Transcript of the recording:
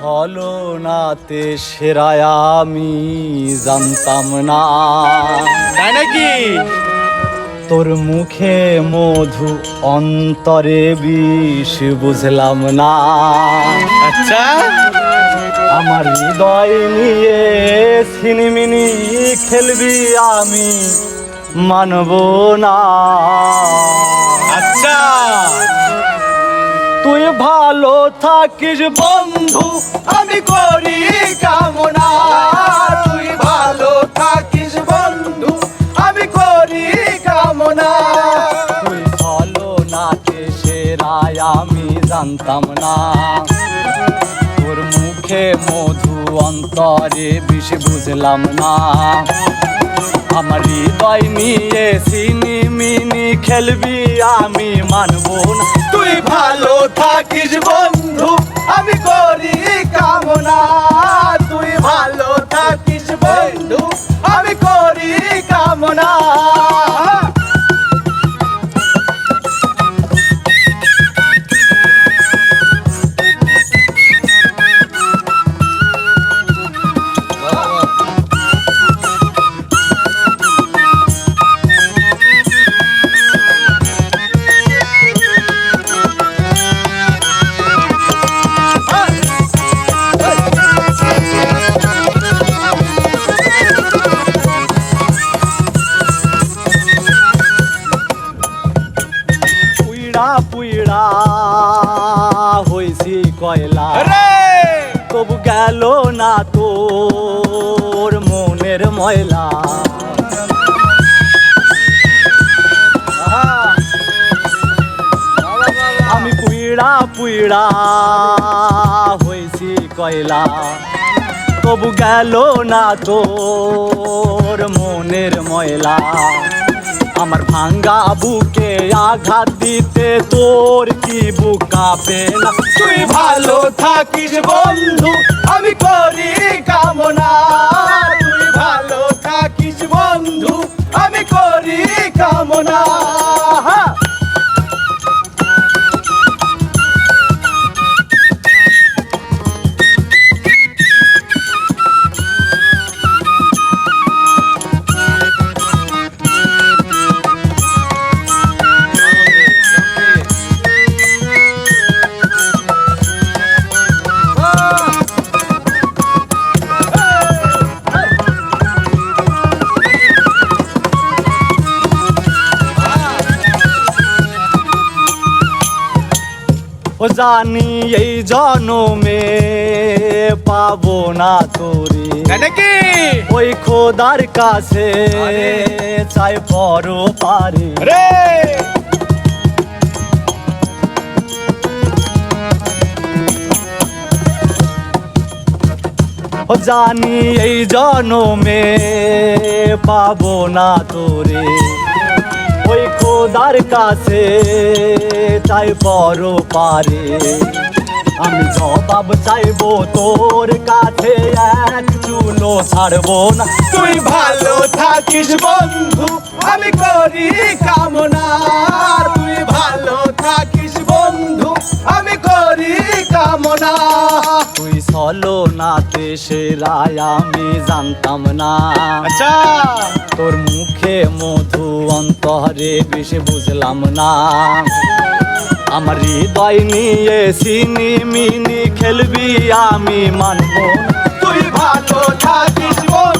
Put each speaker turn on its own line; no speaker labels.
ছলনাতে সেরায় আমি জানতাম না,
তাই নাকি?
তোর মুখে মধু অন্তরে বিষ বুঝলাম না।
আচ্ছা,
আমার হৃদয় নিয়ে ছিনিমিনি খেলবি আমি মানব না।
আচ্ছা,
তুই ভালো থাকিস বন্ধু আমি করি কামনা। তুই ভালো থাকিস বন্ধু আমি করি কামনা। তুই ছলনাতে সেরায় আমি জানতাম না, তোর মুখে মধু অন্তরে বিষ বুঝলাম না। আমার হৃদয় নিয়ে সিনিমিনি খেলবি আমি মানব না। তুই ভালো থাকিস বন্ধু আমি করি কামনা। তুই ভালো থাকিস বন্ধু আমি করি কামনা। পুইড়া হইছি কয়লা, তবু গেল না তোর মনের ময়লা। আমি পুইড়া হইছি কয়লা, তবু গেল না তোর মনের ময়লা। আমার ভাঙ্গা বুকে আঘাত দিতে তোর কি বুক কাঁপে না। তুই ভালো থাকিস বন্ধু আমি করি কামনা। তুই ভালো থাকিস বন্ধু আমি করি কামনা। ও জানি এই জনমে পাবো না তোরে,
তাই নাকি?
ওই খোদার কাছে চাই পরো পারে।
রে
ও জানি এই জনমে পাবো না তোরে, ওই খোদার কাছে চাই পরো পারে। আমি জবাব চাইবো তোর কাছে, এক চুলো ছাড়বো না।
তুই ভালো থাকিস বন্ধু আমি করি কামনা। তুই ভালো থাকিস বন্ধু আমি করি কামনা।
তুই ছলনাতে সেরায় আমি জানতাম না।
আচ্ছা,
তোর মুখে মধু অন্তরে বিষ বুঝলাম না। আমার হৃদয় নিয়ে সিনিমিনি খেলবি আমি মানব না।
তুই ভালো থাকিস বন্ধু